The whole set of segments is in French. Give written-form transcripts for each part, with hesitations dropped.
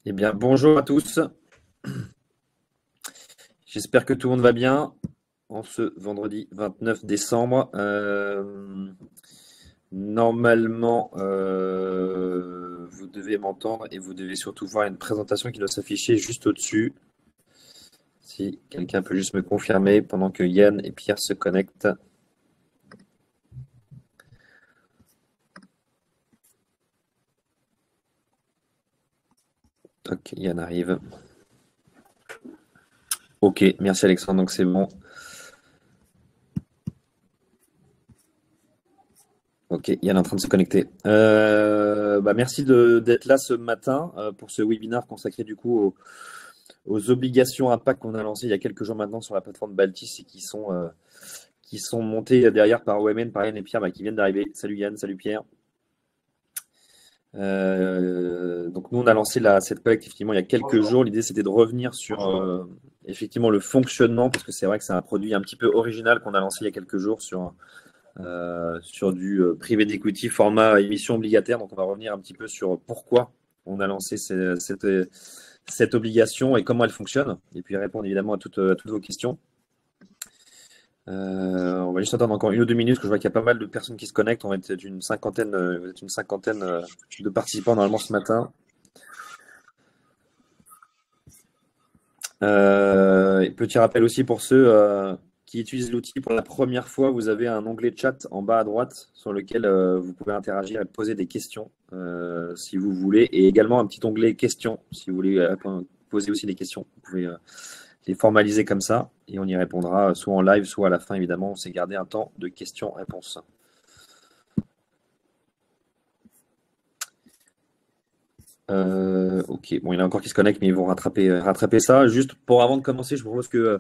Eh bien, bonjour à tous. J'espère que tout le monde va bien en ce vendredi 29 décembre. Normalement, vous devez m'entendre et vous devez surtout voir une présentation qui doit s'afficher juste au-dessus. Si quelqu'un peut juste me confirmer pendant que Yann et Pierre se connectent. Ok, Yann arrive. Ok, merci Alexandre, donc c'est bon. Ok, Yann est en train de se connecter. Merci d'être là ce matin pour ce webinaire consacré du coup aux obligations impact qu'on a lancées il y a quelques jours maintenant sur la plateforme Baltis et qui sont montées derrière par OMN, par Yann et Pierre qui viennent d'arriver. Salut Yann, salut Pierre. Donc nous, on a lancé cette collecte effectivement il y a quelques jours. L'idée, c'était de revenir sur effectivement le fonctionnement, parce que c'est vrai que c'est un produit un petit peu original qu'on a lancé il y a quelques jours sur du privé d'equity format émission obligataire. Donc on va revenir un petit peu sur pourquoi on a lancé cette obligation et comment elle fonctionne, et puis répondre évidemment à toutes vos questions. On va juste attendre encore 1 ou 2 minutes, parce que je vois qu'il y a pas mal de personnes qui se connectent. On va être une cinquantaine de participants normalement ce matin. Petit rappel aussi pour ceux qui utilisent l'outil pour la première fois, vous avez un onglet chat en bas à droite sur lequel vous pouvez interagir et poser des questions si vous voulez, et également un petit onglet questions si vous voulez poser aussi des questions. Vous pouvez les formaliser comme ça et on y répondra soit en live, soit à la fin. Évidemment, on s'est gardé un temps de questions-réponses. Ok, bon, il y en a encore qui se connectent, mais ils vont rattraper ça. Juste pour avant de commencer, je propose que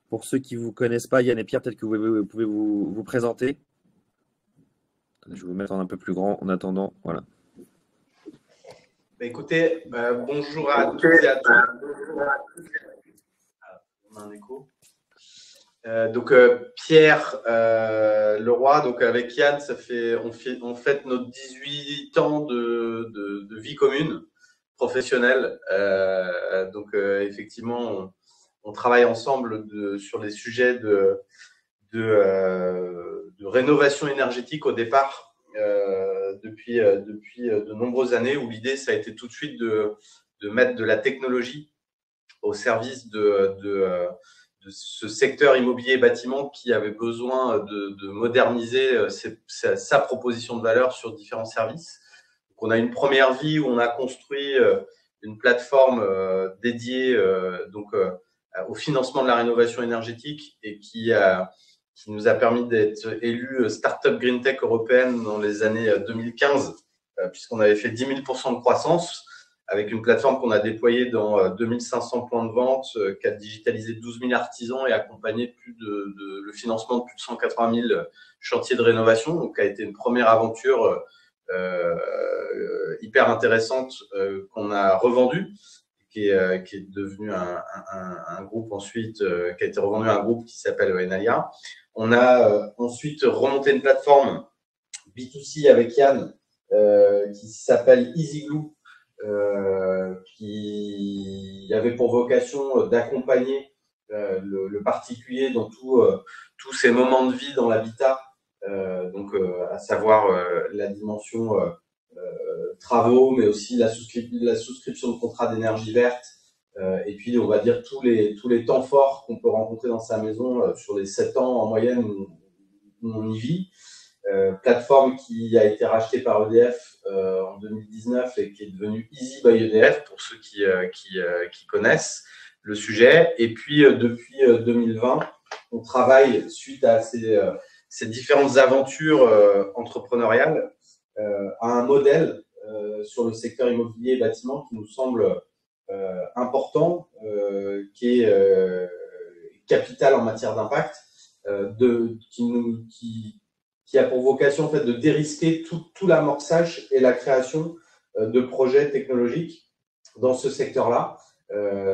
pour ceux qui ne vous connaissent pas, Yann et Pierre, peut-être que vous pouvez vous présenter. Je vais vous mettre en un peu plus grand en attendant. Voilà. Écoutez, bonjour à toutes et à tous. On a un écho. Pierre Leroy, donc avec Yann, on fête nos 18 ans de vie commune professionnelle. Effectivement, on travaille ensemble sur les sujets de rénovation énergétique au départ, depuis de nombreuses années, où l'idée, ça a été tout de suite de mettre de la technologie au service de ce secteur immobilier et bâtiment qui avait besoin de moderniser sa proposition de valeur sur différents services. Donc, on a une première vie où on a construit une plateforme dédiée au financement de la rénovation énergétique et qui nous a permis d'être élus Startup Green Tech européenne dans les années 2015, puisqu'on avait fait 10 000% de croissance, avec une plateforme qu'on a déployée dans 2500 points de vente, qui a digitalisé 12 000 artisans et accompagné le financement de plus de 180 000 chantiers de rénovation. Donc, qui a été une première aventure hyper intéressante qu'on a revendue, qui est devenu un groupe ensuite, qui a été revendu à un groupe qui s'appelle Enalia. On a ensuite remonté une plateforme B2C avec Yann qui s'appelle EasyGlue, qui avait pour vocation d'accompagner le particulier dans tous ces moments de vie dans l'habitat, à savoir la dimension travaux, mais aussi la souscription de contrats d'énergie verte, et puis on va dire tous les temps forts qu'on peut rencontrer dans sa maison sur les 7 ans en moyenne où on y vit. Plateforme qui a été rachetée par EDF en 2019 et qui est devenue Easy by EDF pour ceux qui connaissent le sujet. Et puis depuis 2020, on travaille suite à ces différentes aventures entrepreneuriales à un modèle sur le secteur immobilier et bâtiment qui nous semble important, qui est capital en matière d'impact, qui a pour vocation en fait de dérisquer tout l'amorçage et la création de projets technologiques dans ce secteur-là,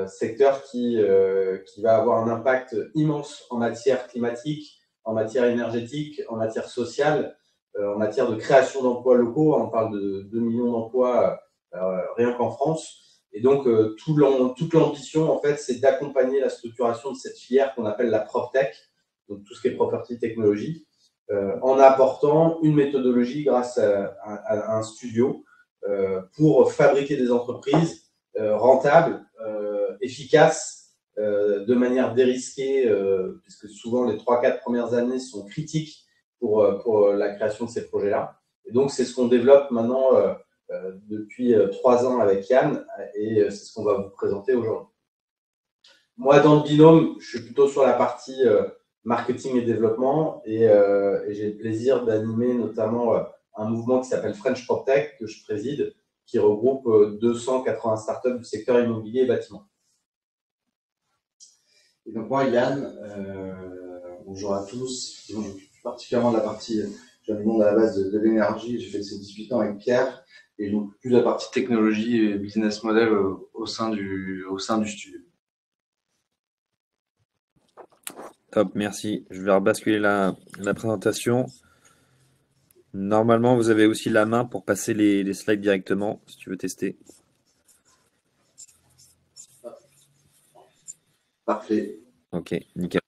secteur qui va avoir un impact immense en matière climatique, en matière énergétique, en matière sociale, en matière de création d'emplois locaux. On parle de 2 millions d'emplois rien qu'en France. Et donc, toute l'ambition, en fait, c'est d'accompagner la structuration de cette filière qu'on appelle la PropTech, donc tout ce qui est property technology, en apportant une méthodologie grâce à un studio pour fabriquer des entreprises rentables, efficaces, de manière dérisquée, puisque souvent les 3-4 premières années sont critiques pour la création de ces projets-là. Et donc, c'est ce qu'on développe maintenant depuis 3 ans avec Yann, et c'est ce qu'on va vous présenter aujourd'hui. Moi, dans le binôme, je suis plutôt sur la partie marketing et développement, et j'ai le plaisir d'animer notamment un mouvement qui s'appelle French PropTech, que je préside, qui regroupe 280 startups du secteur immobilier et bâtiment. Et donc moi, Yann, bonjour à tous. Je m'occupe particulièrement de la partie, je viens du monde à la base de l'énergie, j'ai fait ces 18 ans avec Pierre, et je m'occupe plus de la partie technologie et business model au sein du studio. Top, merci. Je vais rebasculer la présentation. Normalement, vous avez aussi la main pour passer les slides directement, si tu veux tester. Parfait. Ok, nickel.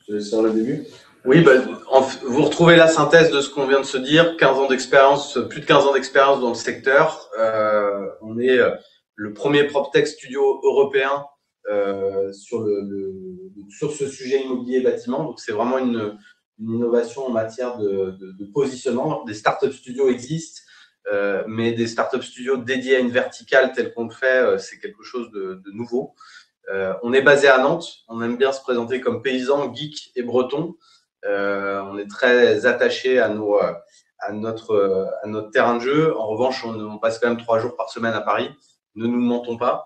Je laisse faire le début. Oui, vous retrouvez la synthèse de ce qu'on vient de se dire. 15 ans d'expérience, plus de 15 ans d'expérience dans le secteur. On est le premier PropTech studio européen sur ce sujet immobilier et bâtiment. Donc, c'est vraiment une innovation en matière de positionnement. Des startup studios existent, mais des startup studios dédiés à une verticale telle qu'on le fait, c'est quelque chose de nouveau. On est basé à Nantes. On aime bien se présenter comme paysans, geeks et bretons. On est très attaché à notre terrain de jeu. En revanche, on passe quand même 3 jours par semaine à Paris. Ne nous mentons pas.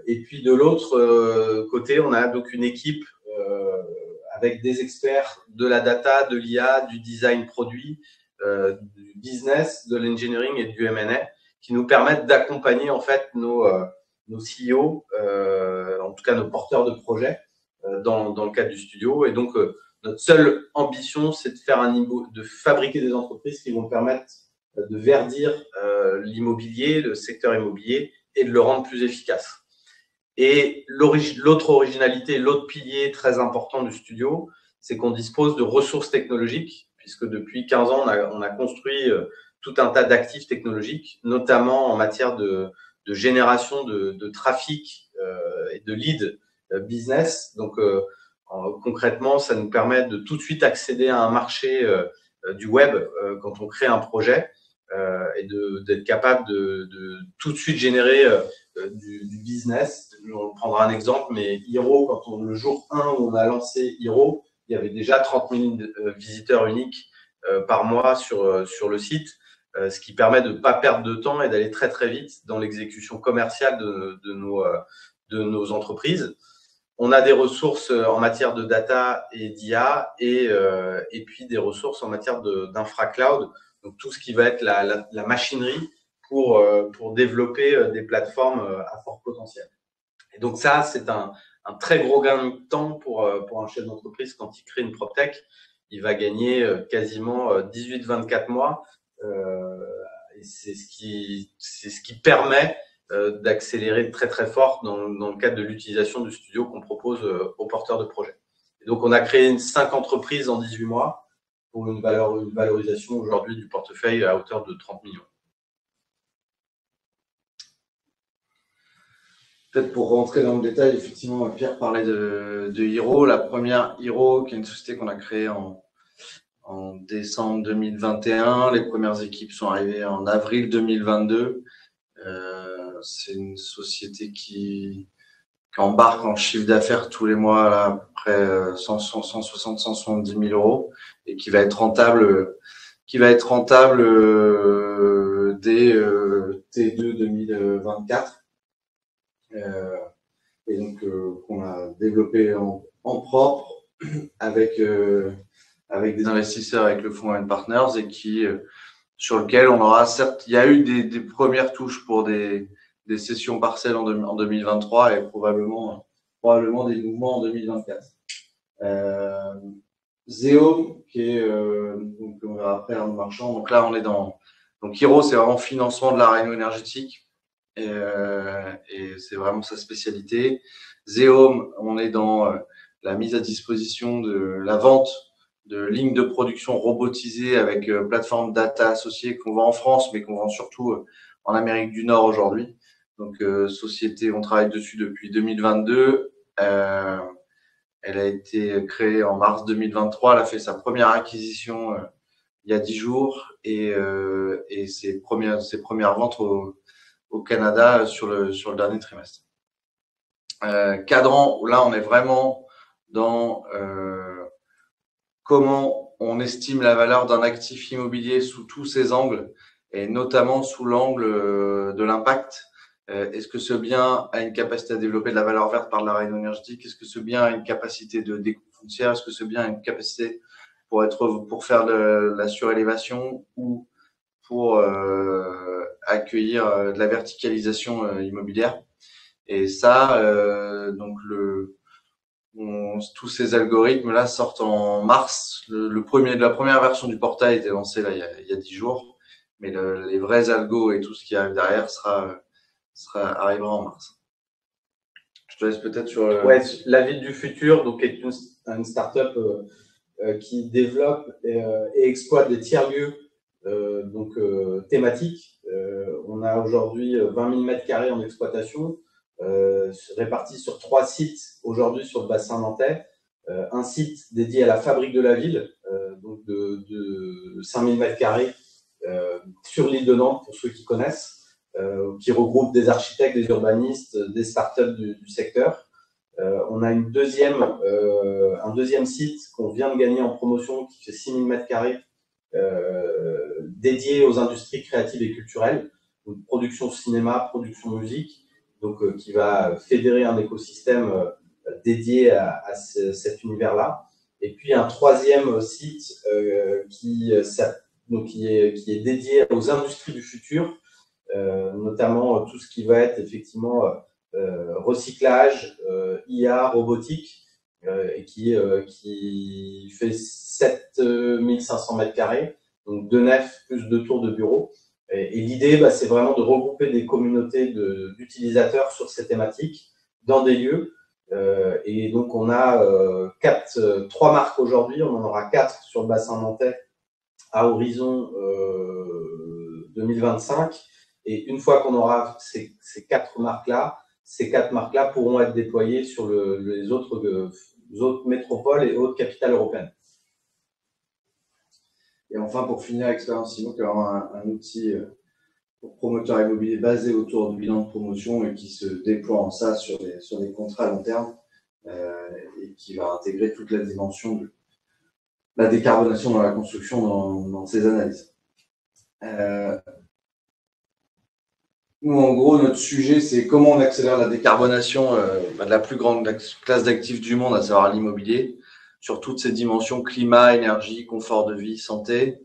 Et puis de l'autre côté, on a donc une équipe avec des experts de la data, de l'IA, du design produit, du business, de l'engineering et du M&A, qui nous permettent d'accompagner en fait nos CEO, en tout cas nos porteurs de projets, dans le cadre du studio. Et donc notre seule ambition, c'est de fabriquer des entreprises qui vont permettre de verdir l'immobilier, le secteur immobilier, et de le rendre plus efficace. Et l'autre originalité, l'autre pilier très important du studio, c'est qu'on dispose de ressources technologiques, puisque depuis 15 ans, on a construit tout un tas d'actifs technologiques, notamment en matière de génération de trafic et de lead business. Donc, concrètement, ça nous permet de tout de suite accéder à un marché du web quand on crée un projet et d'être capable de tout de suite générer du business. On prendra un exemple, mais Hiro, le jour 1 où on a lancé Hiro, il y avait déjà 30 000 visiteurs uniques par mois sur le site, ce qui permet de ne pas perdre de temps et d'aller très très vite dans l'exécution commerciale de nos entreprises. On a des ressources en matière de data et d'IA et puis des ressources en matière d'infra-cloud, donc tout ce qui va être la machinerie pour développer des plateformes à fort potentiel. Et donc ça, c'est un très gros gain de temps pour un chef d'entreprise quand il crée une PropTech. Il va gagner quasiment 18-24 mois et c'est ce qui permet d'accélérer très très fort dans le cadre de l'utilisation du studio qu'on propose aux porteurs de projets. Et donc on a créé 5 entreprises en 18 mois pour une valorisation aujourd'hui du portefeuille à hauteur de 30 millions. Peut-être pour rentrer dans le détail, effectivement, Pierre parlait de Hiro. La première Hiro, qui est une société qu'on a créée en décembre 2021. Les premières équipes sont arrivées en avril 2022. C'est une société qui embarque en chiffre d'affaires tous les mois à peu près 160-170 000 euros et qui va être rentable dès T2 2024. Et donc qu'on a développé en propre avec des investisseurs, avec le fonds And Partners, et sur lequel on aura certes, il y a eu des premières touches pour des sessions partielles en 2023 et probablement des mouvements en 2024. Zéo, qui est donc on verra après un marchand. Donc là, on est dans Donc, Hiro, c'est vraiment financement de la réno énergétique et c'est vraiment sa spécialité. Zeom, on est dans la mise à disposition de la vente de lignes de production robotisées avec plateforme data associée qu'on vend en France, mais qu'on vend surtout en Amérique du Nord aujourd'hui. Donc, société, on travaille dessus depuis 2022. Elle a été créée en mars 2023. Elle a fait sa première acquisition il y a 10 jours et ses premières ventes au Canada sur le dernier trimestre. Cadran, là, on est vraiment dans comment on estime la valeur d'un actif immobilier sous tous ses angles et notamment sous l'angle de l'impact. Est-ce que ce bien a une capacité à développer de la valeur verte par de la réno énergétique? Est-ce que ce bien a une capacité de découpe foncière? Est-ce que ce bien a une capacité pour faire de la surélévation ou pour accueillir de la verticalisation immobilière? Et ça, donc tous ces algorithmes-là sortent en mars. La première version du portail a été lancée là, il y a 10 jours, mais les vrais algos et tout ce qui arrive derrière arrivera en mars. Je te laisse peut-être sur la ville du futur, donc est une startup qui développe et exploite des tiers-lieux thématiques. On a aujourd'hui 20 000 m² en exploitation, répartis sur 3 sites aujourd'hui sur le bassin nantais. Un site dédié à la fabrique de la ville, donc de 5 000 m² sur l'île de Nantes, pour ceux qui connaissent, qui regroupe des architectes, des urbanistes, des startups du secteur. On a un deuxième site qu'on vient de gagner en promotion qui fait 6 000 m², dédié aux industries créatives et culturelles, donc production cinéma, production musique, donc qui va fédérer un écosystème dédié à cet univers-là. Et puis un troisième site qui est dédié aux industries du futur, notamment tout ce qui va être effectivement recyclage, IA, robotique, et qui fait 7 500 m², donc 2 nefs plus 2 tours de bureau. Et l'idée, c'est vraiment de regrouper des communautés d'utilisateurs sur ces thématiques dans des lieux. Et donc, on a 3 marques aujourd'hui, on en aura 4 sur le bassin nantais à horizon 2025. Et une fois qu'on aura ces 4 marques-là, ces 4 marques-là pourront être déployées sur les autres métropoles et autres capitales européennes. Et enfin, pour finir, Expérience Immo, qui aura un outil pour promoteurs immobiliers basé autour du bilan de promotion et qui se déploie en SaaS sur des contrats à long terme et qui va intégrer toute la dimension de la décarbonation dans la construction dans ses analyses. Nous, en gros, notre sujet, c'est comment on accélère la décarbonation de la plus grande classe d'actifs du monde, à savoir l'immobilier, sur toutes ces dimensions climat, énergie, confort de vie, santé,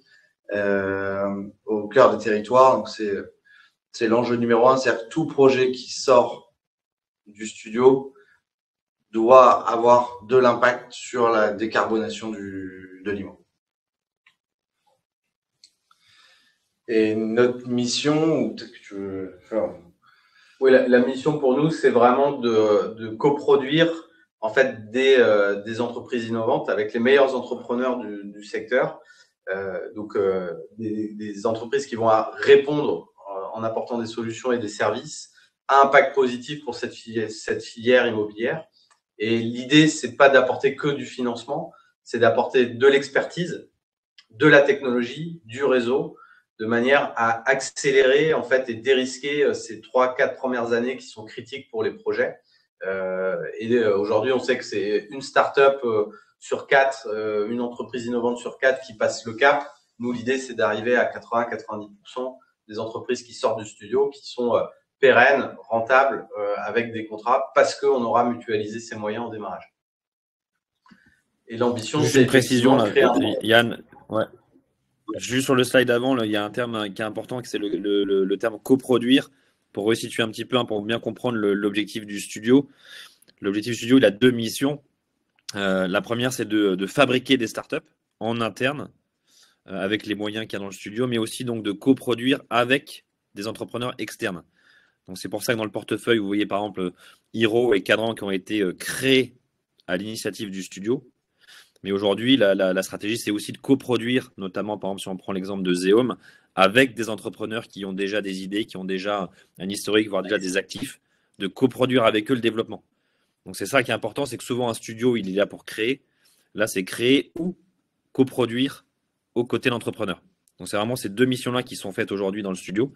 au cœur des territoires. Donc, c'est l'enjeu numéro 1, c'est-à-dire que tout projet qui sort du studio doit avoir de l'impact sur la décarbonation de l'immobilier. Et notre mission, ou peut-être que tu veux faire… Oui, la mission pour nous, c'est vraiment de coproduire en fait des entreprises innovantes avec les meilleurs entrepreneurs du secteur. Des entreprises qui vont répondre en apportant des solutions et des services à impact positif pour cette filière immobilière. Et l'idée, c'est pas d'apporter que du financement, c'est d'apporter de l'expertise, de la technologie, du réseau, de manière à accélérer en fait et dérisquer ces 3-4 premières années qui sont critiques pour les projets. Aujourd'hui, on sait que c'est une start-up sur 4, une entreprise innovante sur 4 qui passe le cap. Nous, l'idée, c'est d'arriver à 80-90% des entreprises qui sortent du studio, qui sont pérennes, rentables, avec des contrats, parce qu'on aura mutualisé ces moyens en démarrage. Et l'ambition, c'est une précision là, Yann. Ouais. Ouais. Juste sur le slide avant, là, il y a un terme qui est important, c'est le terme coproduire. Pour resituer un petit peu, pour bien comprendre l'objectif du studio. L'objectif du studio, il a 2 missions. La première, c'est de fabriquer des startups en interne avec les moyens qu'il y a dans le studio, mais aussi donc de coproduire avec des entrepreneurs externes. Donc c'est pour ça que dans le portefeuille, vous voyez par exemple Hiro et Cadran qui ont été créés à l'initiative du studio. Mais aujourd'hui, la stratégie, c'est aussi de coproduire, notamment par exemple si on prend l'exemple de Zeom, avec des entrepreneurs qui ont déjà des idées, qui ont déjà un historique, voire déjà des actifs, de coproduire avec eux le développement. Donc c'est ça qui est important, c'est que souvent un studio, il est là pour créer. Là, c'est créer ou coproduire aux côtés de l'entrepreneur. Donc c'est vraiment ces deux missions-là qui sont faites aujourd'hui dans le studio.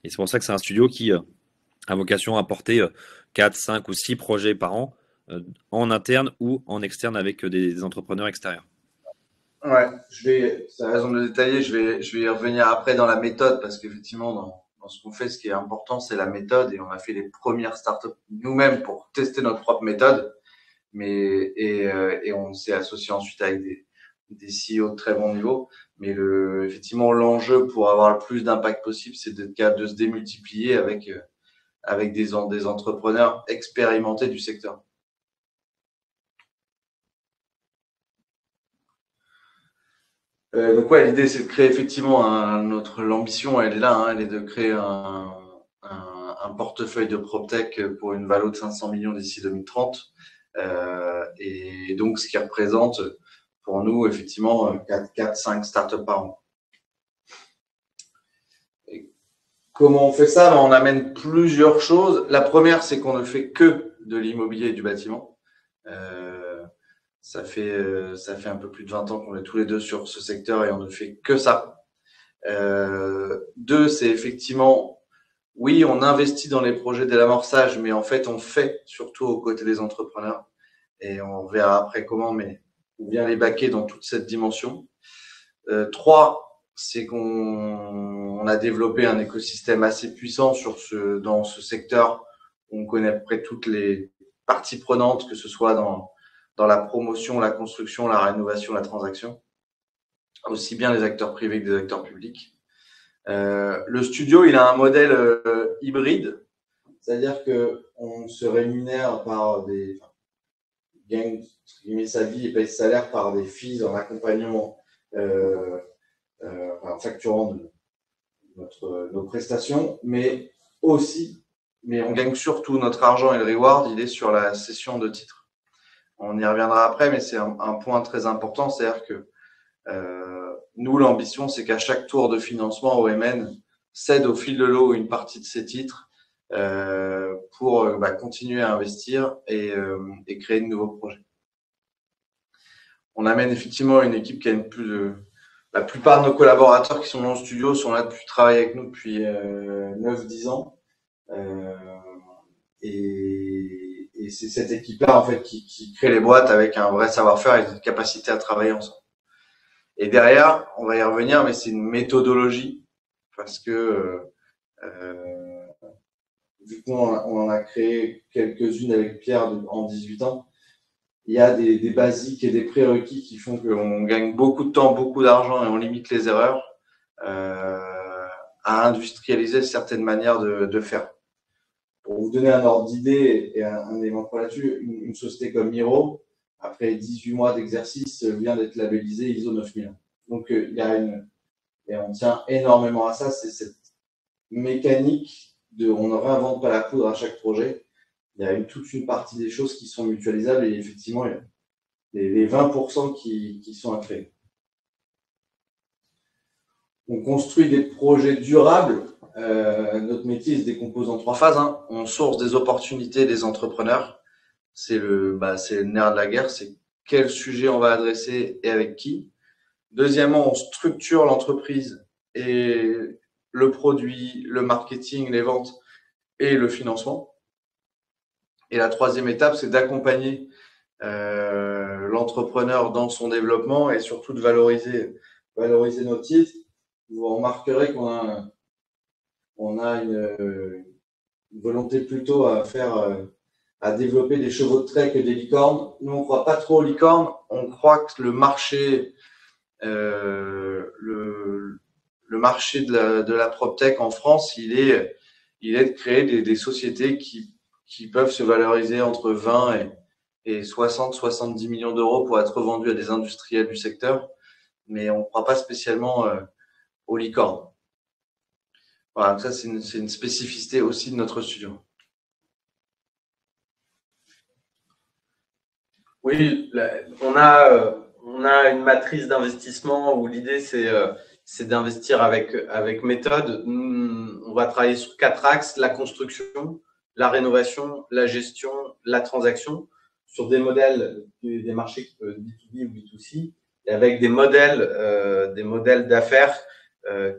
Et c'est pour ça que c'est un studio qui a vocation à porter 4, 5 ou 6 projets par an en interne ou en externe avec des entrepreneurs extérieurs. Ouais, tu as raison de le détailler, je vais y revenir après dans la méthode parce qu'effectivement, dans ce qu'on fait, ce qui est important, c'est la méthode et on a fait les premières startups nous-mêmes pour tester notre propre méthode, et on s'est associé ensuite avec des CEO de très bon niveau. Mais effectivement, l'enjeu pour avoir le plus d'impact possible, c'est d'être capable de se démultiplier avec des entrepreneurs expérimentés du secteur. Donc ouais, l'idée c'est de créer effectivement l'ambition, elle est là, hein, elle est de créer un portefeuille de PropTech pour une valeur de 500 millions d'ici 2030. Et donc ce qui représente pour nous effectivement 4-5 startups par an. Et comment on fait ça? On amène plusieurs choses. La première, c'est qu'on ne fait que de l'immobilier et du bâtiment. Ça fait un peu plus de 20 ans qu'on est tous les deux sur ce secteur et on ne fait que ça. Deux, c'est effectivement, oui, on investit dans les projets dès l'amorçage, mais en fait, on fait surtout aux côtés des entrepreneurs. Et on verra après comment, mais on vient les baquer dans toute cette dimension. Trois, c'est qu'on a développé un écosystème assez puissant dans ce secteur. On connaît à peu près toutes les parties prenantes, que ce soit dans la promotion, la construction, la rénovation, la transaction, aussi bien les acteurs privés que des acteurs publics. Le studio, il a un modèle hybride, c'est-à-dire que on se rémunère par gagne sa vie et paye ce salaire par des fees en accompagnement, en facturant nos prestations, mais on gagne surtout notre argent et le reward, il est sur la cession de titres. On y reviendra après, mais c'est un point très important, c'est-à-dire que nous, l'ambition, c'est qu'à chaque tour de financement, OMN cède au fil de l'eau une partie de ses titres pour continuer à investir et créer de nouveaux projets. On amène effectivement une équipe qui a la plupart de nos collaborateurs qui sont dans le studio sont là depuis travailler avec nous depuis 9-10 ans. Et c'est cette équipe-là en fait qui crée les boîtes avec un vrai savoir-faire et une capacité à travailler ensemble. Et derrière, on va y revenir, mais c'est une méthodologie parce que vu qu'on en a créé quelques-unes avec Pierre en 18 ans, il y a des basiques et des prérequis qui font qu'on gagne beaucoup de temps, beaucoup d'argent et on limite les erreurs à industrialiser certaines manières de faire. Pour vous donner un ordre d'idée et un élément là-dessus, une société comme Hiro, après 18 mois d'exercice, vient d'être labellisée ISO 9000. Donc, et on tient énormément à ça, c'est cette mécanique on ne réinvente pas la poudre à chaque projet. Il y a toute une partie des choses qui sont mutualisables et effectivement, il y a les 20% qui sont à créer. On construit des projets durables. Notre métier se décompose en 3 phases. Hein. On source des opportunités des entrepreneurs. C'est le nerf de la guerre. C'est quel sujet on va adresser et avec qui. Deuxièmement, on structure l'entreprise et le produit, le marketing, les ventes et le financement. Et la troisième étape, c'est d'accompagner l'entrepreneur dans son développement et surtout de valoriser nos titres. Vous remarquerez qu'on a une volonté plutôt à développer des chevaux de trait que des licornes. Nous, on ne croit pas trop aux licornes. On croit que le marché, le marché de la PropTech en France, il est de créer des sociétés qui peuvent se valoriser entre 20 et 60-70 millions d'euros pour être vendues à des industriels du secteur. mais on ne croit pas spécialement aux licornes. Voilà, donc ça c'est une spécificité aussi de notre studio. Oui, on a une matrice d'investissement où l'idée c'est d'investir avec méthode. On va travailler sur 4 axes: la construction, la rénovation, la gestion, la transaction, sur des modèles des marchés B2B ou B2C, et avec des modèles d'affaires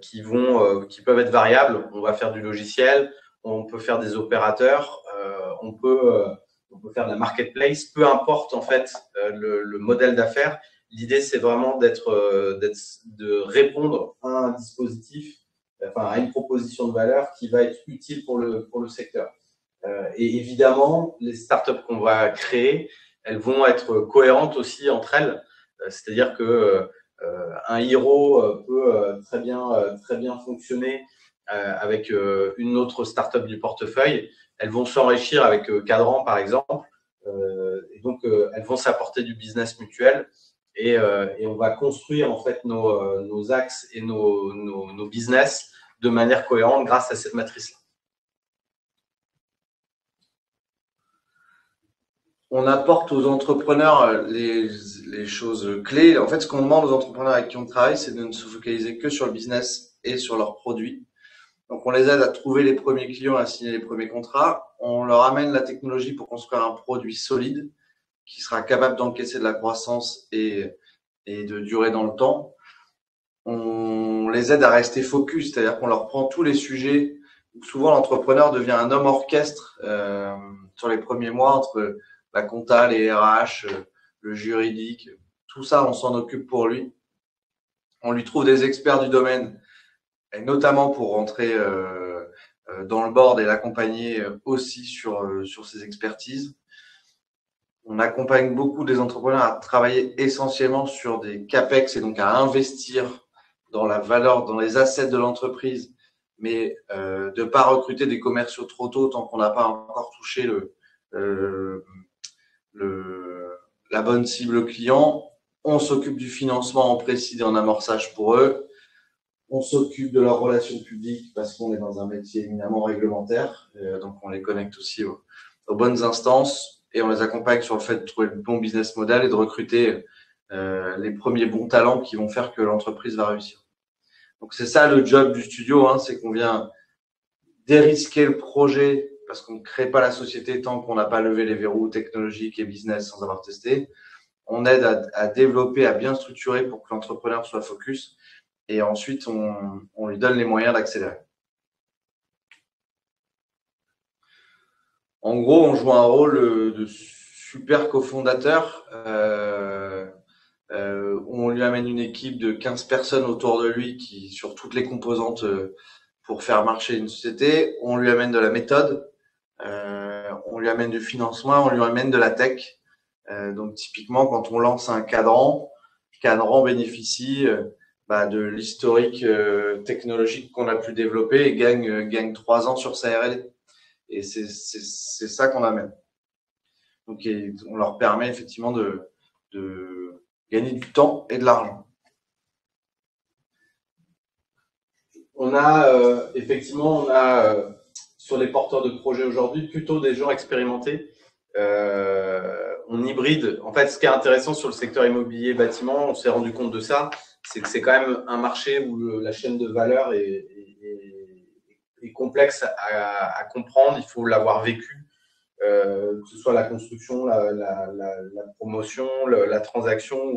qui peuvent être variables. On va faire du logiciel, on peut faire des opérateurs, on peut faire de la marketplace, peu importe en fait le modèle d'affaires. L'idée, c'est vraiment de répondre à un dispositif, enfin à une proposition de valeur qui va être utile pour le secteur. Et évidemment, les startups qu'on va créer, elles vont être cohérentes aussi entre elles. C'est-à-dire que un Hero peut très bien fonctionner avec une autre startup du portefeuille. Elles vont s'enrichir avec Cadran, par exemple. Et donc, elles vont s'apporter du business mutuel. Et on va construire en fait nos axes et nos business de manière cohérente grâce à cette matrice-là. On apporte aux entrepreneurs les choses clés. En fait, ce qu'on demande aux entrepreneurs avec qui on travaille, c'est de ne se focaliser que sur le business et sur leurs produits. Donc, on les aide à trouver les premiers clients, à signer les premiers contrats. On leur amène la technologie pour construire un produit solide qui sera capable d'encaisser de la croissance et de durer dans le temps. On les aide à rester focus, c'est-à-dire qu'on leur prend tous les sujets. Souvent, l'entrepreneur devient un homme orchestre sur les premiers mois entre la compta, les RH, le juridique. Tout ça, on s'en occupe pour lui. On lui trouve des experts du domaine, et notamment pour rentrer dans le board et l'accompagner aussi sur ses expertises. On accompagne beaucoup des entrepreneurs à travailler essentiellement sur des CAPEX et donc à investir dans la valeur, dans les assets de l'entreprise, mais de ne pas recruter des commerciaux trop tôt tant qu'on n'a pas encore touché la bonne cible client. On s'occupe du financement en précis et en amorçage pour eux. On s'occupe de leurs relations publiques parce qu'on est dans un métier éminemment réglementaire. Donc, on les connecte aussi aux bonnes instances et on les accompagne sur le fait de trouver le bon business model et de recruter les premiers bons talents qui vont faire que l'entreprise va réussir. Donc, c'est ça le job du studio, hein, c'est qu'on vient dérisquer le projet parce qu'on ne crée pas la société tant qu'on n'a pas levé les verrous technologiques et business sans avoir testé. On aide à développer, à bien structurer pour que l'entrepreneur soit focus. Et ensuite, on lui donne les moyens d'accélérer. En gros, on joue un rôle de super cofondateur. On lui amène une équipe de 15 personnes autour de lui sur toutes les composantes pour faire marcher une société. On lui amène de la méthode. On lui amène du financement. On lui amène de la tech. Donc, typiquement, quand on lance un cadran bénéficie de l'historique technologique qu'on a pu développer et gagne 3 ans sur sa R&D. Et c'est ça qu'on amène. Donc, on leur permet effectivement de gagner du temps et de l'argent. On a effectivement, sur les porteurs de projets aujourd'hui plutôt des gens expérimentés. On hybride. En fait, ce qui est intéressant sur le secteur immobilier bâtiment, on s'est rendu compte de ça, c'est que c'est quand même un marché où la chaîne de valeur est complexe à comprendre. Il faut l'avoir vécu, que ce soit la construction, la promotion, la transaction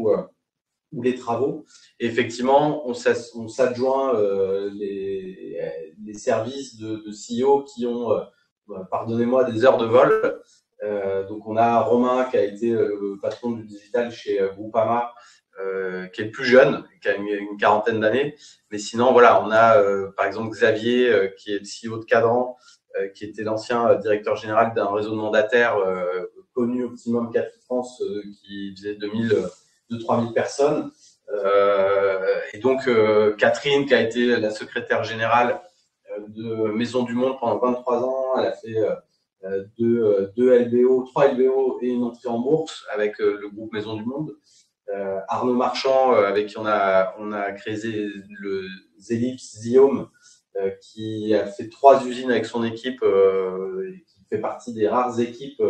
ou les travaux. Et effectivement, on s'adjoint les services de CEO qui ont, pardonnez-moi, des heures de vol. Donc, on a Romain qui a été le patron du digital chez Groupama, qui est le plus jeune, qui a une quarantaine d'années. Mais sinon, voilà, on a par exemple Xavier, qui est le CEO de Cadran, qui était l'ancien directeur général d'un réseau de mandataires connu Optimum Capital France, qui faisait 2-3 000 personnes. Et donc, Catherine, qui a été la secrétaire générale de Maison du Monde pendant 23 ans, elle a fait 3 LBO et une entrée en bourse avec le groupe Maison du Monde. Arnaud Marchand, avec qui on a créé le Zelips-Ziome, qui a fait 3 usines avec son équipe, qui fait partie des rares équipes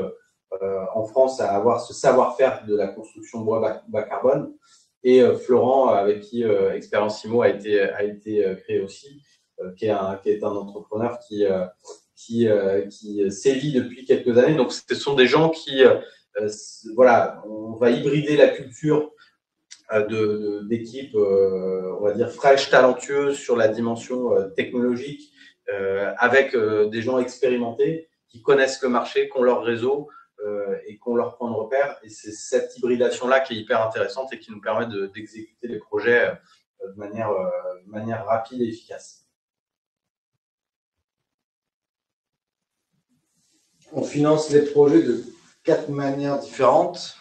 en France à avoir ce savoir-faire de la construction bois bas carbone. Et Florent, avec qui Expérience Immo a été créé aussi, qui est un entrepreneur qui sévit depuis quelques années. Donc, ce sont des gens qui, voilà, on va hybrider la culture d'équipes, on va dire, fraîches, talentueuses sur la dimension technologique, avec des gens expérimentés qui connaissent le marché, qui ont leur réseau et qui ont leur point de repère. Et c'est cette hybridation-là qui est hyper intéressante et qui nous permet d'exécuter les projets de manière rapide et efficace. On finance les projets de 4 manières différentes.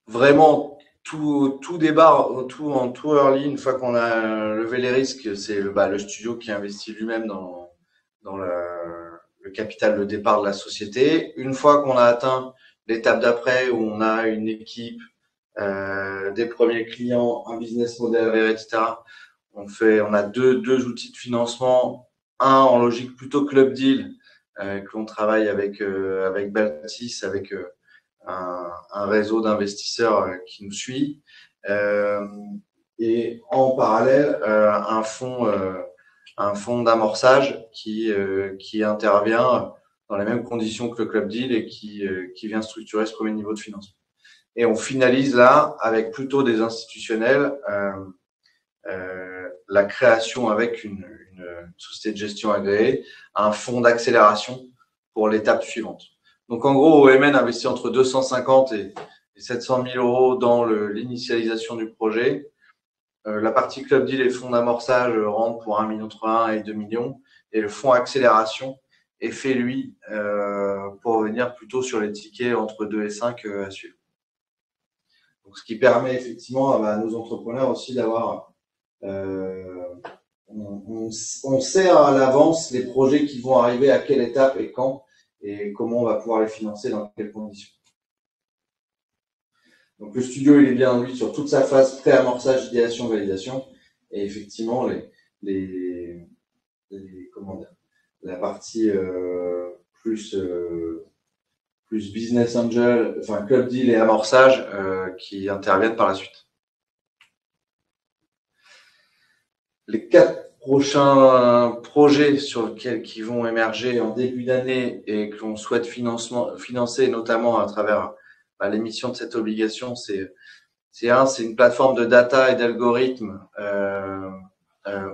Vraiment, tout débarre en tout early. Une fois qu'on a levé les risques, c'est le studio qui investit lui-même dans le capital de départ de la société. Une fois qu'on a atteint l'étape d'après où on a une équipe, des premiers clients, un business model, etc. On a deux outils de financement. Un en logique plutôt club deal, que l'on travaille avec Baltis, avec un réseau d'investisseurs qui nous suit, et en parallèle un fonds d'amorçage qui intervient dans les mêmes conditions que le club deal et qui vient structurer ce premier niveau de financement. Et on finalise là avec plutôt des institutionnels la création avec une société de gestion agréée, un fonds d'accélération pour l'étape suivante. Donc, en gros, OMN investit entre 250 et 700 000 euros dans l'initialisation du projet. La partie club deal et fonds d'amorçage rentrent pour 1 million entre 1 et 2 millions. Et le fonds accélération est fait, lui, pour venir plutôt sur les tickets entre 2 et 5 à suivre. Donc, ce qui permet effectivement à nos entrepreneurs aussi d'avoir… on sait à l'avance les projets qui vont arriver à quelle étape et quand, et comment on va pouvoir les financer, dans quelles conditions. Donc, le studio, il est bien, lui, sur toute sa phase pré-amorçage, idéation, validation. Et effectivement, la partie plus business angel, enfin club deal et amorçage qui interviennent par la suite. Les 4 prochains projets qui vont émerger en début d'année et que l'on souhaite financer notamment à travers l'émission de cette obligation, c'est une plateforme de data et d'algorithmes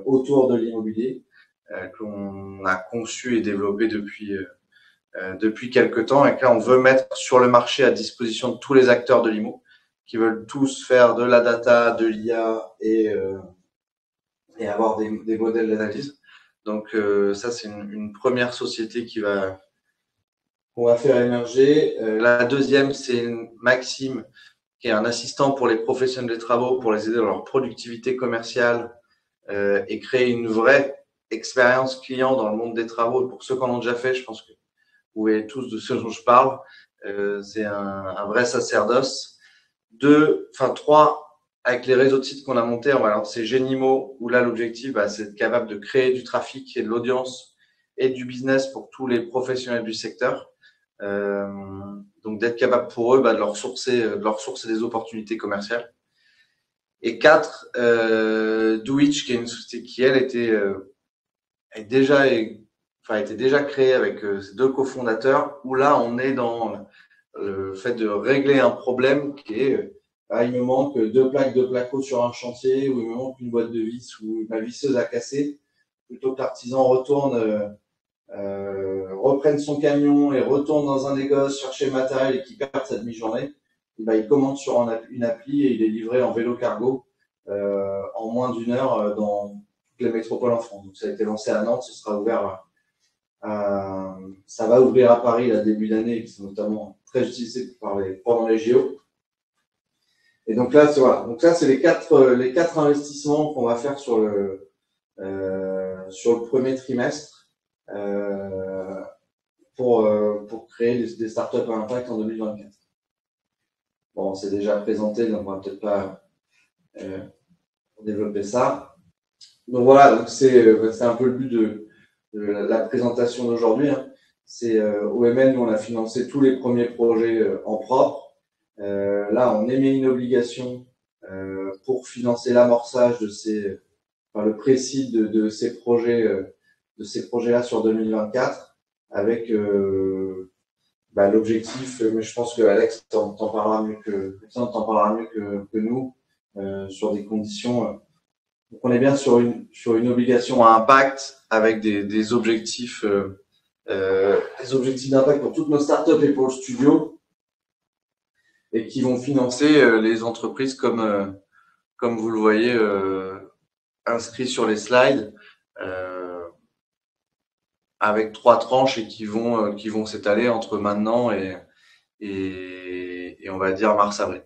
autour de l'immobilier que l'on a conçu et développé depuis quelques temps, et que là on veut mettre sur le marché à disposition de tous les acteurs de l'IMO qui veulent tous faire de la data, de l'IA et avoir des modèles d'analyse. Donc ça, c'est une première société qu'on va faire émerger. La deuxième, c'est Maxime, qui est un assistant pour les professionnels des travaux pour les aider dans leur productivité commerciale et créer une vraie expérience client dans le monde des travaux. Et pour ceux qui en ont déjà fait, je pense que vous voyez tous de ce dont je parle. C'est un vrai sacerdoce. 3, avec les réseaux de sites qu'on a montés, on va lancer Genimo, où là, l'objectif, c'est d'être capable de créer du trafic et de l'audience et du business pour tous les professionnels du secteur. Donc, d'être capable pour eux de leur sourcer des opportunités commerciales. Et 4, Doitch, qui est une société qui, elle, était déjà créée avec ses 2 cofondateurs, où là, on est dans le fait de régler un problème qui est il me manque 2 plaques de placo sur un chantier, ou il me manque une boîte de vis, ou ma visseuse a cassé. Plutôt que l'artisan reprenne son camion et retourne dans un négoce chercher le matériel et qu'il perd sa demi-journée, il commande sur une appli et il est livré en vélo cargo en moins d'1 heure dans toutes les métropoles en France. Donc ça a été lancé à Nantes, ce sera ouvert ça va ouvrir à Paris à début d'année, qui sont notamment très utilisés pendant les JO. Et donc là, voilà. Donc ça, c'est les quatre investissements qu'on va faire sur le premier trimestre pour créer des startups à impact en 2024. bon, on s'est déjà présenté, donc on va peut-être pas développer ça. Donc voilà, donc c'est un peu le but de la présentation d'aujourd'hui, hein. C'est OMN, nous on a financé tous les premiers projets en propre. Là, on émet une obligation pour financer l'amorçage le précis de ces projets-là sur 2024, avec l'objectif, mais je pense que Alex t'en parlera mieux que nous, sur des conditions. Donc on est bien sur une obligation à impact avec des objectifs d'impact pour toutes nos startups et pour le studio, et qui vont financer les entreprises comme vous le voyez inscrit sur les slides, avec 3 tranches et qui vont s'étaler entre maintenant et on va dire mars-avril.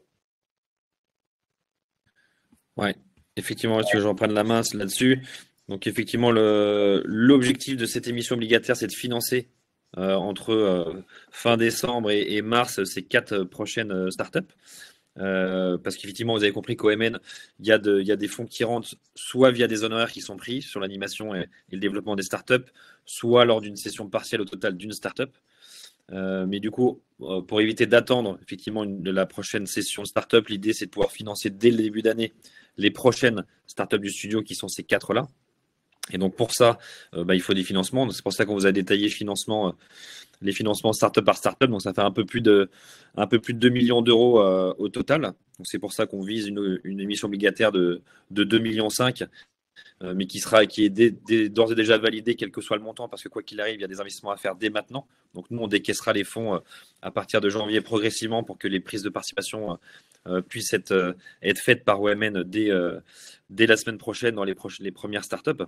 Ouais, effectivement, si je reprenne la main là-dessus. Donc effectivement, l'objectif de cette émission obligataire, c'est de financer entre fin décembre et mars ces 4 prochaines startups. Parce qu'effectivement, vous avez compris qu'OMN, il y a des fonds qui rentrent soit via des honoraires qui sont pris sur l'animation et le développement des startups, soit lors d'une session partielle au total d'une startup. Mais du coup, pour éviter d'attendre effectivement la prochaine session startup, l'idée c'est de pouvoir financer dès le début d'année les prochaines startups du studio qui sont ces 4-là. Et donc pour ça, il faut des financements. C'est pour ça qu'on vous a détaillé les financements startup par startup. Donc ça fait un peu plus de 2 millions d'euros au total. Donc c'est pour ça qu'on vise une émission obligataire de 2,5 millions, mais qui est d'ores et déjà validée, quel que soit le montant, parce que quoi qu'il arrive, il y a des investissements à faire dès maintenant. Donc nous, on décaissera les fonds à partir de janvier progressivement pour que les prises de participation puissent être faites par OMN dès la semaine prochaine dans les premières startups.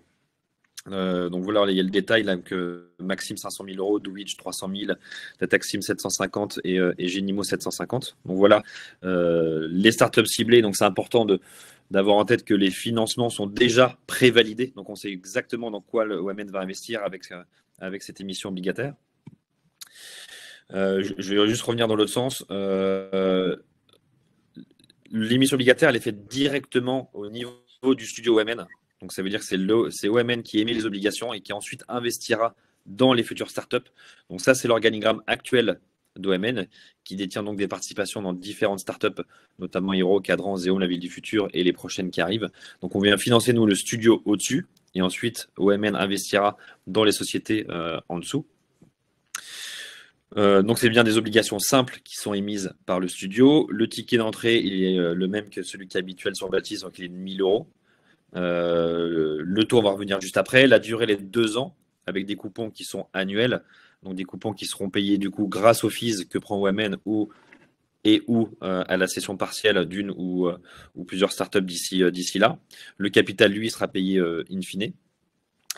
Donc voilà, il y a le détail là, que Maxime 500 000 euros, Douwitch 300 000, Tataxim 750 et Genimo 750. Donc voilà, les startups ciblées. Donc c'est important d'avoir en tête que les financements sont déjà prévalidés. Donc on sait exactement dans quoi le OMN va investir avec cette émission obligataire. Je vais juste revenir dans l'autre sens. L'émission obligataire, elle est faite directement au niveau du studio OMN. Donc ça veut dire que c'est OMN qui émet les obligations et qui ensuite investira dans les futures startups. Donc ça, c'est l'organigramme actuel d'OMN qui détient donc des participations dans différentes startups, notamment Hero, Cadran, Xeon, la ville du futur et les prochaines qui arrivent. Donc on vient financer nous le studio au-dessus et ensuite OMN investira dans les sociétés en dessous. Donc c'est bien des obligations simples qui sont émises par le studio. Le ticket d'entrée il est le même que celui qui est habituel sur Baptiste, donc il est de 1 000 euros. Le taux, on va revenir juste après. La durée, elle est de 2 ans avec des coupons qui sont annuels. Donc des coupons qui seront payés du coup grâce aux fees que prend OMN ou à la session partielle d'une ou plusieurs startups d'ici là. Le capital, lui, sera payé in fine.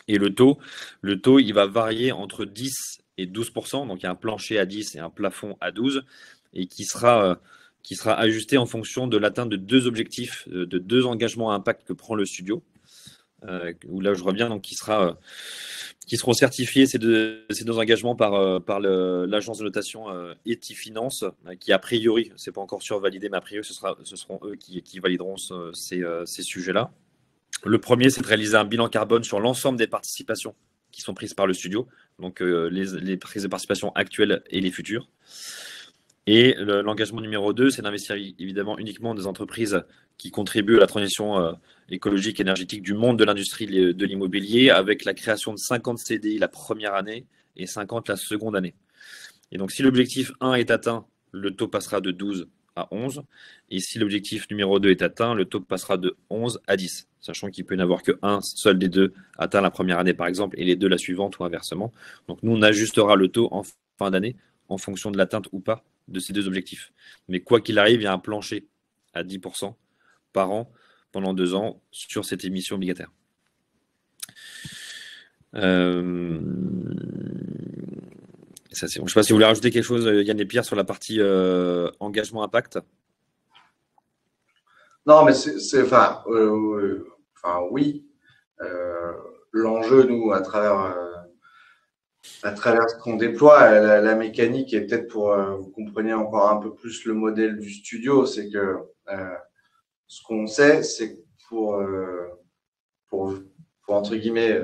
Et le taux, il va varier entre 10 et 12%. Donc il y a un plancher à 10 et un plafond à 12 et qui sera ajusté en fonction de l'atteinte de 2 objectifs, de 2 engagements à impact que prend le studio. Où là je reviens, donc qui seront certifiés ces deux engagements par l'agence de notation Etifinance, qui a priori, c'est pas encore sûr validé, mais a priori ce seront eux qui valideront ces sujets-là. Le premier, c'est de réaliser un bilan carbone sur l'ensemble des participations qui sont prises par le studio, donc les prises de participation actuelles et les futures. Et l'engagement numéro 2, c'est d'investir évidemment uniquement des entreprises qui contribuent à la transition écologique et énergétique du monde de l'industrie de l'immobilier, avec la création de 50 CDI la première année et 50 la seconde année. Et donc si l'objectif 1 est atteint, le taux passera de 12 à 11. Et si l'objectif numéro 2 est atteint, le taux passera de 11 à 10, sachant qu'il peut n'y avoir qu'un seul des deux atteint la première année par exemple et les deux la suivante ou inversement. Donc nous, on ajustera le taux en fin d'année en fonction de l'atteinte ou pas de ces 2 objectifs. Mais quoi qu'il arrive, il y a un plancher à 10% par an pendant 2 ans sur cette émission obligataire. Je ne sais pas si vous voulez rajouter quelque chose, Yann et Pierre, sur la partie engagement impact. Non, mais oui. L'enjeu, nous, à travers À travers ce qu'on déploie, la mécanique, et peut-être pour vous compreniez encore un peu plus le modèle du studio, c'est que ce qu'on sait, c'est que pour, pour entre guillemets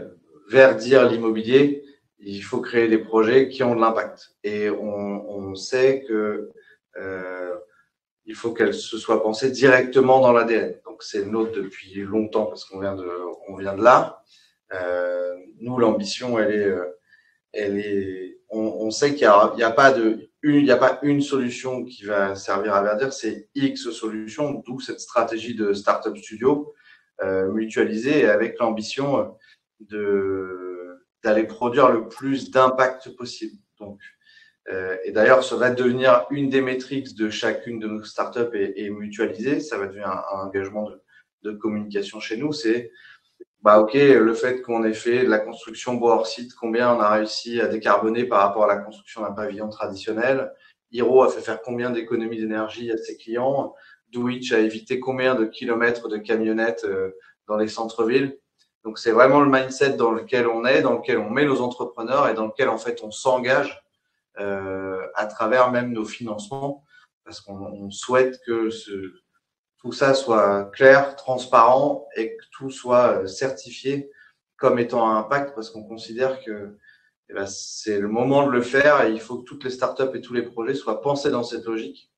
verdir l'immobilier, il faut créer des projets qui ont de l'impact. Et on sait que il faut qu'elle se soit pensée directement dans l'ADN. Donc c'est le nôtre depuis longtemps parce qu'on vient de là. Nous, l'ambition, on sait qu'il y a pas une solution qui va servir à verdir, c'est X solutions, d'où cette stratégie de Startup Studio mutualisée avec l'ambition d'aller produire le plus d'impact possible. Donc, et d'ailleurs, ça va devenir une des métriques de chacune de nos startups et mutualisée. Ça va devenir un engagement de communication chez nous. C'est ok, le fait qu'on ait fait de la construction bois hors site, combien on a réussi à décarboner par rapport à la construction d'un pavillon traditionnel. Hiro a fait faire combien d'économies d'énergie à ses clients. Douitch a évité combien de kilomètres de camionnettes dans les centres-villes. Donc, c'est vraiment le mindset dans lequel on est, dans lequel on met nos entrepreneurs et dans lequel, en fait, on s'engage à travers même nos financements parce qu'on souhaite que tout ça soit clair, transparent et que tout soit certifié comme étant un impact parce qu'on considère que c'est le moment de le faire et il faut que toutes les startups et tous les projets soient pensés dans cette logique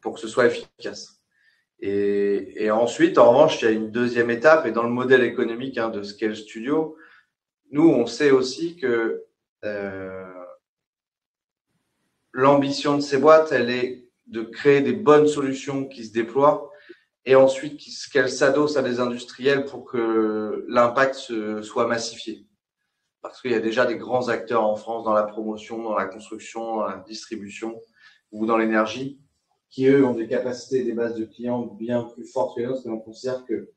pour que ce soit efficace. Et ensuite, en revanche, il y a une deuxième étape et dans le modèle économique de Scale Studio, nous, on sait aussi que l'ambition de ces boîtes, elle est de créer des bonnes solutions qui se déploient et ensuite qu'elles s'adossent à des industriels pour que l'impact soit massifié. Parce qu'il y a déjà des grands acteurs en France dans la promotion, dans la construction, dans la distribution ou dans l'énergie qui, eux, ont des capacités et des bases de clients bien plus fortes que nous. Et on considère que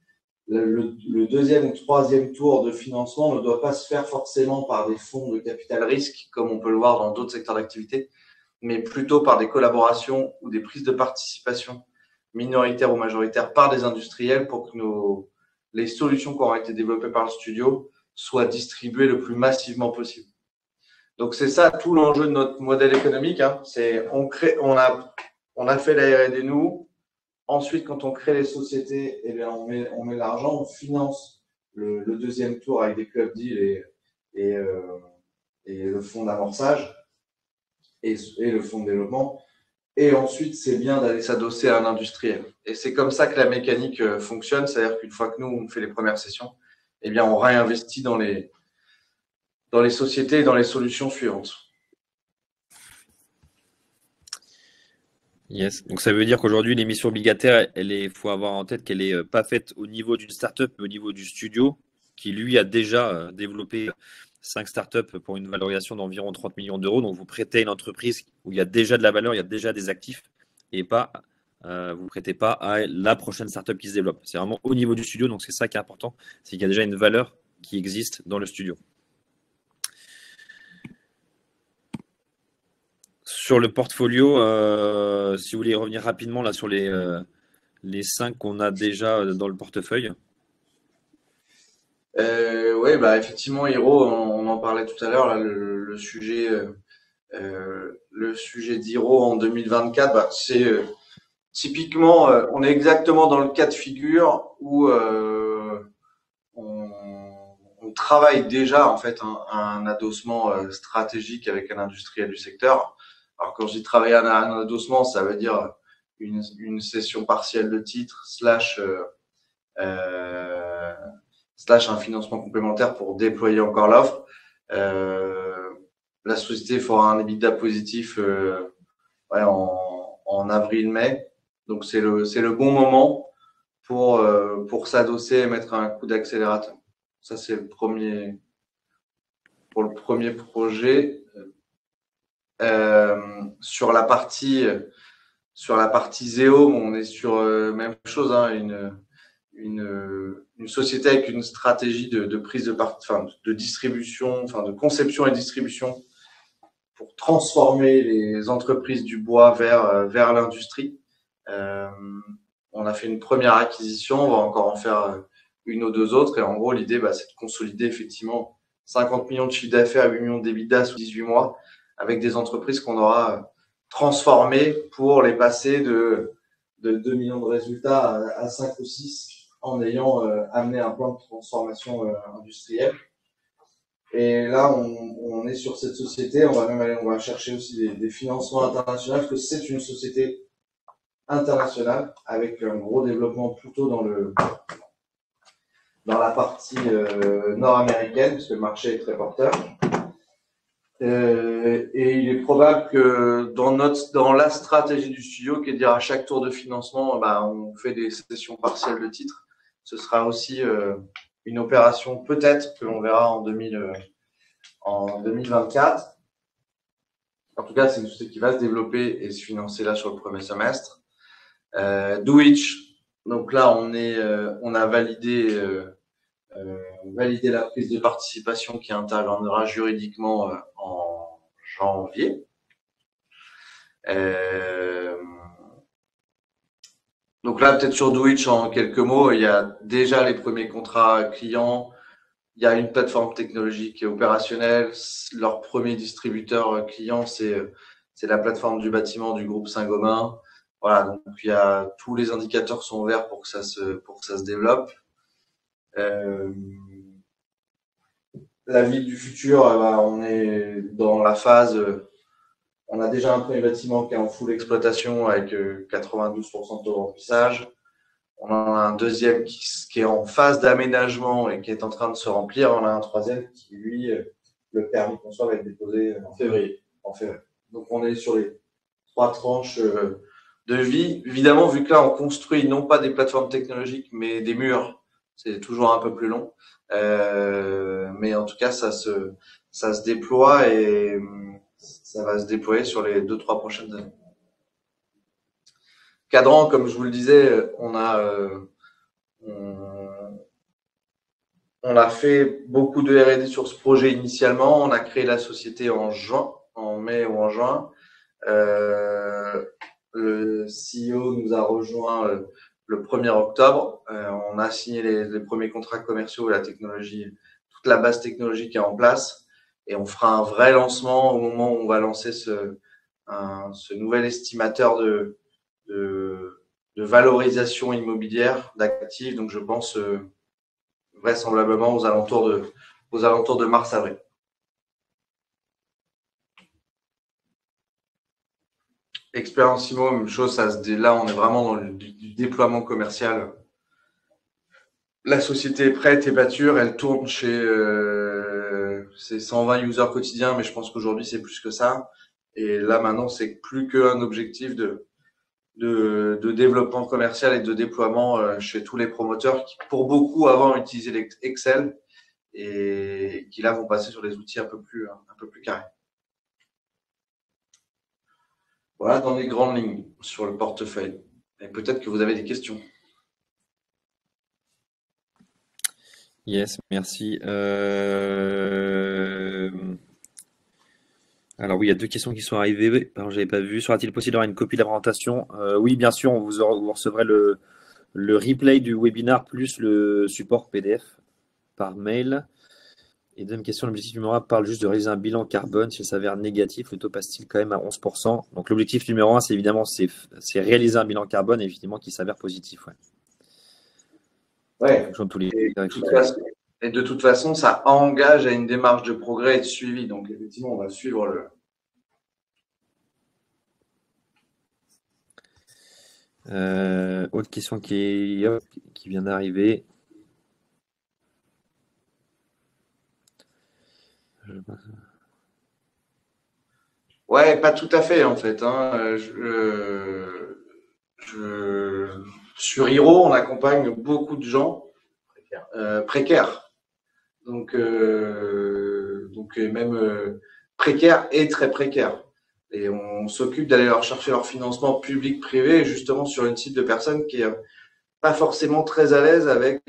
le deuxième ou troisième tour de financement ne doit pas se faire forcément par des fonds de capital risque, comme on peut le voir dans d'autres secteurs d'activité, mais plutôt par des collaborations ou des prises de participation minoritaires ou majoritaires par des industriels pour que les solutions qui auront été développées par le studio soient distribuées le plus massivement possible. Donc, c'est ça tout l'enjeu de notre modèle économique. C'est on a fait la R&D nous. Ensuite, quand on crée les sociétés, on met l'argent, on finance le deuxième tour avec des club deals et le fonds d'amorçage et le fonds de développement. Et ensuite, c'est bien d'aller s'adosser à un industriel. Et c'est comme ça que la mécanique fonctionne. C'est-à-dire qu'une fois que nous, on fait les premières sessions, on réinvestit dans les sociétés et dans les solutions suivantes. Yes. Donc ça veut dire qu'aujourd'hui, l'émission obligataire, il faut avoir en tête qu'elle n'est pas faite au niveau d'une startup, mais au niveau du studio, qui lui a déjà développé 5 startups pour une valorisation d'environ 30 millions d'euros. Donc vous prêtez à une entreprise où il y a déjà de la valeur, il y a déjà des actifs, et pas vous ne prêtez pas à la prochaine startup qui se développe. C'est vraiment au niveau du studio, donc c'est ça qui est important, c'est qu'il y a déjà une valeur qui existe dans le studio. Sur le portfolio, si vous voulez revenir rapidement là sur les 5 qu'on a déjà dans le portefeuille. Oui, effectivement, Hiro, on en parlait tout à l'heure, là, le sujet d'Hiro en 2024, c'est typiquement, on est exactement dans le cas de figure où on travaille déjà en fait un adossement stratégique avec un industriel du secteur. Alors quand je dis travailler un adossement, ça veut dire une cession partielle de titres / un financement complémentaire pour déployer encore l'offre. La société fera un EBITDA positif en avril-mai. Donc, c'est le bon moment pour s'adosser et mettre un coup d'accélérateur. Ça, c'est pour le premier projet. Sur la partie Zeo, on est sur même chose, une société avec une stratégie de prise de distribution, de conception et distribution pour transformer les entreprises du bois vers l'industrie. On a fait une première acquisition, on va encore en faire une ou deux autres. Et en gros, l'idée, c'est de consolider effectivement 50 millions de chiffre d'affaires, 8 millions d'EBITDA sous 18 mois, avec des entreprises qu'on aura transformées pour les passer de 2 millions de résultats à 5 ou 6 en ayant amené un plan de transformation industrielle. Et là, on est sur cette société, on va chercher aussi des financements internationaux, parce que c'est une société internationale, avec un gros développement plutôt dans la partie nord-américaine, parce que le marché est très porteur. Et il est probable que dans la stratégie du studio, qui est de dire à chaque tour de financement, on fait des cessions partielles de titres, ce sera aussi une opération peut-être que l'on verra en 2024. En tout cas, c'est une société qui va se développer et se financer là sur le premier semestre. Dowitch, donc là on a validé la prise de participation qui interviendra juridiquement en janvier. Donc là, peut-être sur Dowitch, en quelques mots, il y a déjà les premiers contrats clients, il y a une plateforme technologique et opérationnelle. Leur premier distributeur client, c'est la plateforme du bâtiment du groupe Saint-Gobain. Voilà, donc tous les indicateurs sont ouverts pour que ça se développe. La ville du futur, on est dans la phase. On a déjà un premier bâtiment qui est en full exploitation avec 92% de taux de remplissage. On en a un deuxième qui est en phase d'aménagement et qui est en train de se remplir. On a un troisième qui, lui, le permis conçoit va être déposé en février. Donc, on est sur les 3 tranches de vie. Évidemment, vu que là, on construit non pas des plateformes technologiques, mais des murs, c'est toujours un peu plus long. Mais en tout cas, ça se déploie et ça va se déployer sur les 2-3 prochaines années. Cadran, comme je vous le disais, on a fait beaucoup de R&D sur ce projet initialement. On a créé la société en mai ou en juin. Le CEO nous a rejoint le 1er octobre. On a signé les premiers contrats commerciaux, la technologie, toute la base technologique est en place. Et on fera un vrai lancement au moment où on va lancer ce nouvel estimateur de valorisation immobilière d'actifs. Donc, je pense vraisemblablement aux alentours de mars-avril. Expérience IMO, même chose. Là, on est vraiment dans du déploiement commercial. La société est prête et mature. Elle tourne chez c'est 120 users quotidiens, mais je pense qu'aujourd'hui, c'est plus que ça. Et là, maintenant, c'est plus qu'un objectif de développement commercial et de déploiement chez tous les promoteurs qui, pour beaucoup, avant utilisaient Excel et qui là vont passer sur des outils un peu plus carrés. Voilà dans les grandes lignes sur le portefeuille. Et peut-être que vous avez des questions. Yes, merci. Alors oui, il y a 2 questions qui sont arrivées. Pardon, j'avais pas vu. Sera-t-il possible d'avoir une copie de la présentation? Oui, bien sûr, vous recevrez le replay du webinar plus le support PDF par mail. Et deuxième question, l'objectif numéro 1 parle juste de réaliser un bilan carbone. S'il s'avère négatif, le taux passe-t-il quand même à 11%? Donc l'objectif numéro 1, c'est évidemment c'est réaliser un bilan carbone, évidemment, qui s'avère positif. Ouais. Et de toute façon, ça engage à une démarche de progrès et de suivi. Donc, effectivement, on va suivre autre question qui vient d'arriver. Ouais, pas tout à fait, en fait. Sur Hiro, on accompagne beaucoup de gens précaires. Donc même précaires et très précaires. Et on s'occupe d'aller leur chercher leur financement public-privé, justement sur une cible de personnes qui est pas forcément très à l'aise avec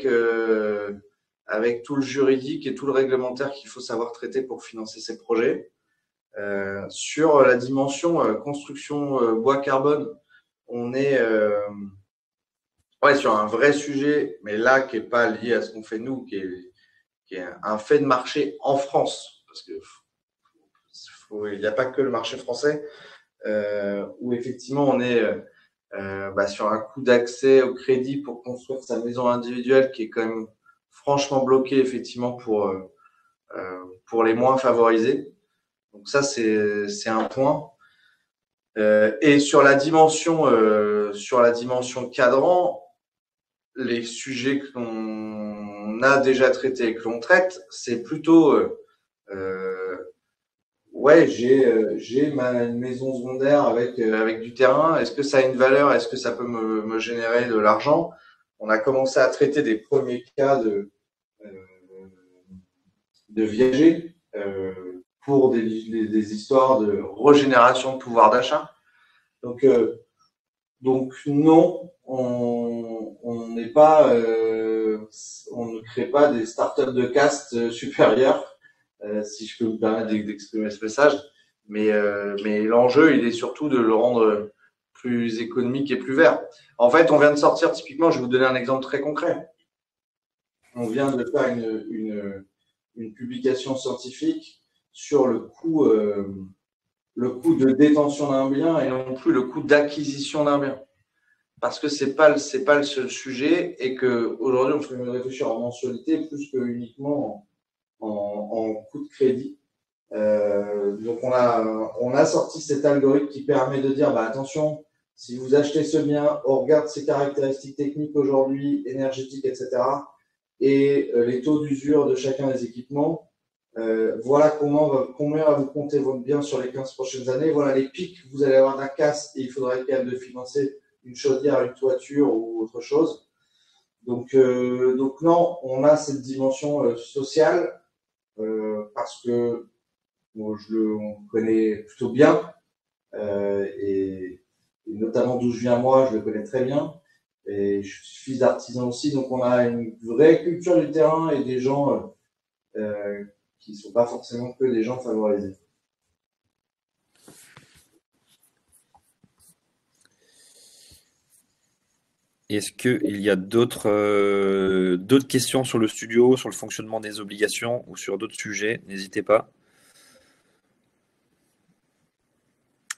tout le juridique et tout le réglementaire qu'il faut savoir traiter pour financer ces projets. Sur la dimension construction bois carbone, on est sur un vrai sujet, mais là qui est pas lié à ce qu'on fait nous, qui est un fait de marché en France, parce que il n'y a pas que le marché français, où effectivement on est sur un coût d'accès au crédit pour construire sa maison individuelle qui est quand même franchement bloqué effectivement pour les moins favorisés. Donc ça c'est un point. Et sur la dimension cadran, les sujets que l'on a déjà traités et que l'on traite, c'est plutôt j'ai une maison secondaire avec du terrain. Est-ce que ça a une valeur? Est-ce que ça peut me générer de l'argent? On a commencé à traiter des premiers cas de viager pour des histoires de régénération de pouvoir d'achat. Donc non, on n'est pas, on ne crée pas des startups de caste supérieures. Si je peux vous permettre d'exprimer ce message. Mais l'enjeu, il est surtout de le rendre plus économique et plus vert. En fait, on vient de sortir, typiquement, je vais vous donner un exemple très concret. On vient de faire une publication scientifique sur le coût de détention d'un bien et non plus le coût d'acquisition d'un bien. Parce que c'est pas le seul sujet et que aujourd'hui, on fait réfléchir en mensualité plus que uniquement en coût de crédit. Donc on a sorti cet algorithme qui permet de dire attention, si vous achetez ce bien, on regarde ses caractéristiques techniques aujourd'hui, énergétiques, etc. et les taux d'usure de chacun des équipements. Voilà combien va vous compter votre bien sur les 15 prochaines années. Voilà les pics que vous allez avoir d'un casse et il faudra être capable de financer une chaudière, une toiture ou autre chose. Donc non, on a cette dimension sociale. Parce que on connaît plutôt bien et notamment d'où je viens moi, je le connais très bien et je suis fils d'artisan aussi, donc on a une vraie culture du terrain et des gens qui ne sont pas forcément que des gens favorisés. Est-ce qu'il y a d'autres questions sur le studio, sur le fonctionnement des obligations ou sur d'autres sujets? N'hésitez pas.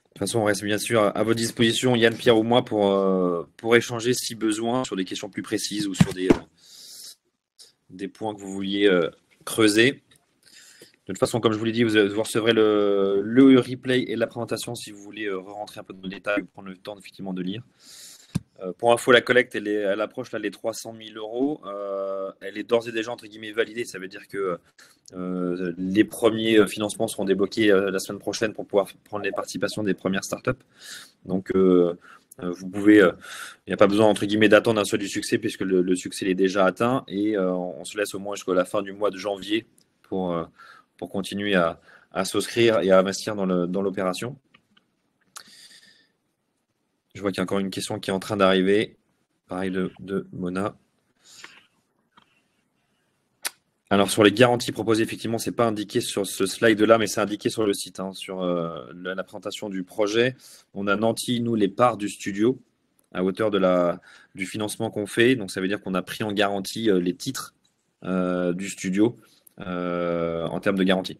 De toute façon, on reste bien sûr à votre disposition, Yann, Pierre ou moi, pour échanger si besoin sur des questions plus précises ou sur des points que vous vouliez creuser. De toute façon, comme je vous l'ai dit, vous recevrez le replay et la présentation si vous voulez rentrer un peu dans le détail ou prendre le temps effectivement de lire. Pour info, la collecte, elle approche là, les 300 000 €. Elle est d'ores et déjà entre guillemets validée. Ça veut dire que les premiers financements seront débloqués la semaine prochaine pour pouvoir prendre les participations des premières startups. Donc, vous pouvez, il n'y a pas besoin entre guillemets d'attendre un seul du succès puisque le succès est déjà atteint et on se laisse au moins jusqu'à la fin du mois de janvier pour continuer à souscrire et à investir dans l'opération. Je vois qu'il y a encore une question qui est en train d'arriver. Pareil de Mona. Alors, sur les garanties proposées, effectivement, ce n'est pas indiqué sur ce slide-là, mais c'est indiqué sur le site, sur la présentation du projet. On a nanti, nous, les parts du studio à hauteur du financement qu'on fait. Donc, ça veut dire qu'on a pris en garantie les titres du studio en termes de garantie.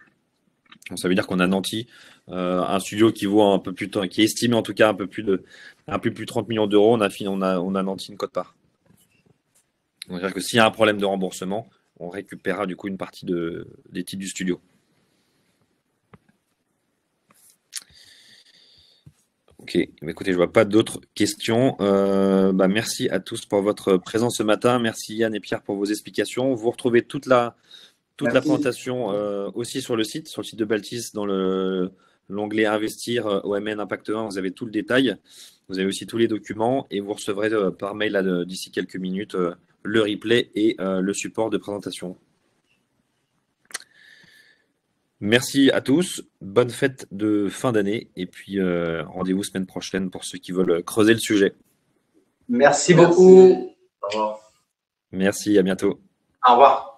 Donc, ça veut dire qu'on a nanti un studio qui vaut un peu plus qui est estimé en tout cas un peu plus de 30 millions d'euros. On a nanti une quote-part. Donc, c'est-à-dire que s'il y a un problème de remboursement, on récupérera du coup une partie des titres du studio. Ok, écoutez, je ne vois pas d'autres questions. Merci à tous pour votre présence ce matin. Merci Yann et Pierre pour vos explications. Vous retrouvez toute la présentation aussi sur le site de Baltis dans l'onglet Investir OMN Impact 1. Vous avez tout le détail. Vous avez aussi tous les documents et vous recevrez par mail d'ici quelques minutes le replay et le support de présentation. Merci à tous, bonne fête de fin d'année et puis rendez-vous semaine prochaine pour ceux qui veulent creuser le sujet. Merci beaucoup. Au revoir. Merci, à bientôt. Au revoir.